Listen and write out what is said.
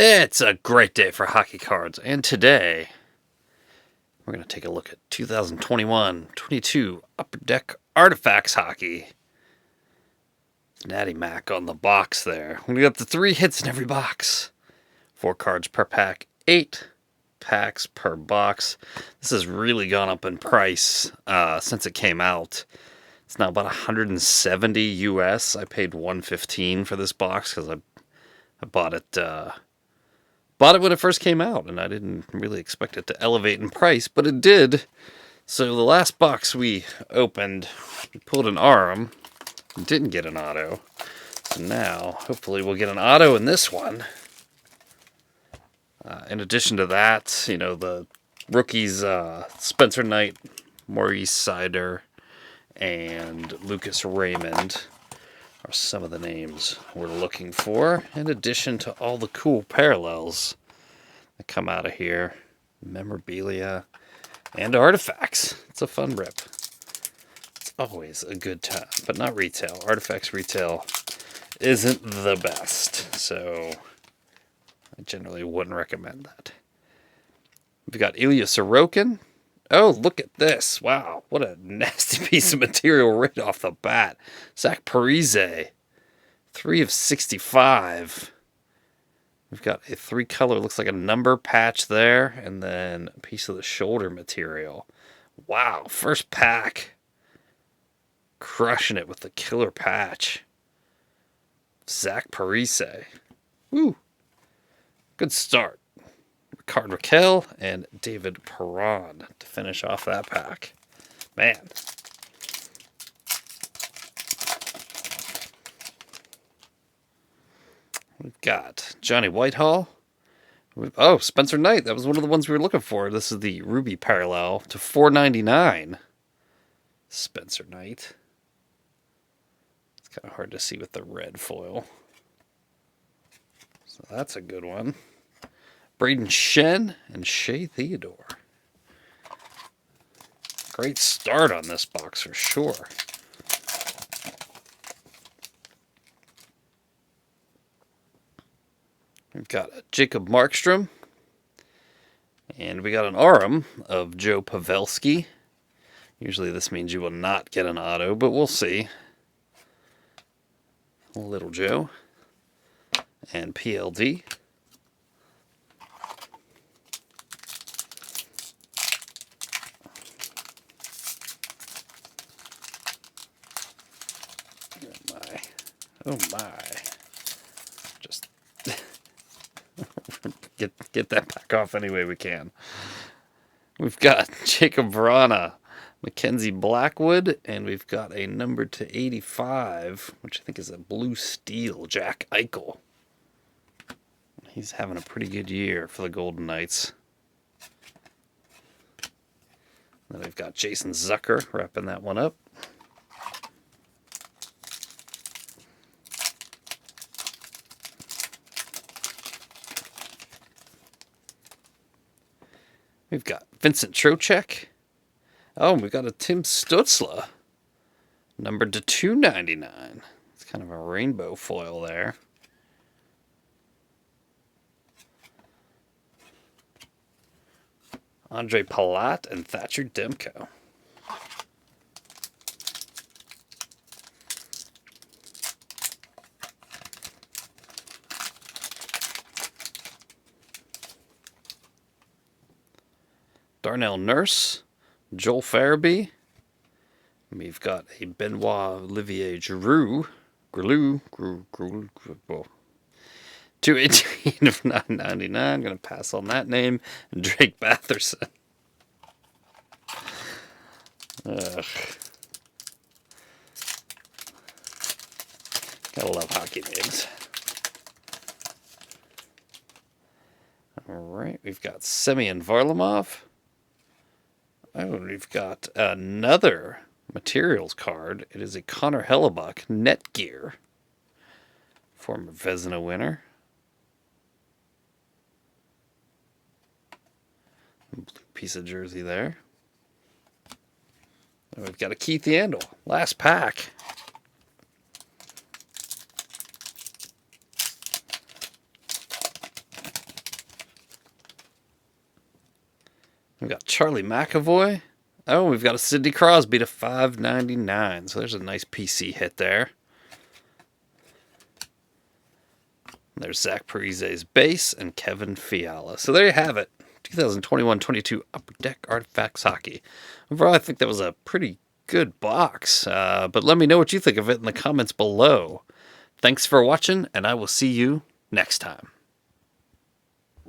It's a great day for hockey cards, and today we're going to take a look at 2021-22 Upper Deck Artifacts Hockey. Natty Mac on the box there. We got the 3 hits in every box. 4 cards per pack, 8 packs per box. This has really gone up in price since it came out. It's now about $170 US. I paid $115 for this box because I bought it when it first came out, and I didn't really expect it to elevate in price, but it did. So the last box we opened, we pulled an Arum, didn't get an auto. So now, hopefully we'll get an auto in this one. In addition to that, the rookies, Spencer Knight, Maurice Sider, and Lucas Raymond are some of the names we're looking for, in addition to all the cool parallels that come out of here. Memorabilia and artifacts. It's a fun rip. It's always a good time, but not retail. Artifacts retail isn't the best, so I generally wouldn't recommend that. We've got Ilya Sorokin. Oh, look at this. Wow, what a nasty piece of material right off the bat. Zach Parise, 3 of 65. We've got a 3-color, looks like a number patch there, and then a piece of the shoulder material. Wow, first pack. Crushing it with the killer patch. Zach Parise. Woo. Good start. Ricard Raquel and David Perron to finish off that pack. Man. We've got Johnny Whitehall. Oh, Spencer Knight. That was one of the ones we were looking for. This is the Ruby parallel to $4.99. Spencer Knight. It's kind of hard to see with the red foil. So that's a good one. Braden Shen and Shea Theodore. Great start on this box for sure. We've got a Jacob Markstrom. And we got an Arum of Joe Pavelski. Usually this means you will not get an auto, but we'll see. Little Joe. And PLD. Oh my. Just get that back off any way we can. We've got Jacob Vrana, Mackenzie Blackwood, and we've got a number to 85, which I think is a blue steel, Jack Eichel. He's having a pretty good year for the Golden Knights. Then we've got Jason Zucker wrapping that one up. We've got Vincent Trocheck. Oh, we've got a Tim Stutzla. Numbered to $2.99. It's kind of a rainbow foil there. Andre Palat and Thatcher Demko. Darnell Nurse, Joel Farabee. We've got a Benoit Olivier Giroux. 218 of 9.99. I'm going to pass on that name. And Drake Batherson. Ugh. Gotta love hockey names. Alright, we've got Semyon Varlamov. Oh, we've got another materials card. It is a Connor Hellebuck Netgear. Former Vezina winner. Blue piece of jersey there. And we've got a Keith Yandel. Last pack. We've got Charlie McAvoy. Oh, we've got a Sidney Crosby to 599. So there's a nice PC hit there. There's Zach Parise's base and Kevin Fiala. So there you have it. 2021-22 Upper Deck Artifacts Hockey. Overall, I think that was a pretty good box. But let me know what you think of it in the comments below. Thanks for watching, and I will see you next time.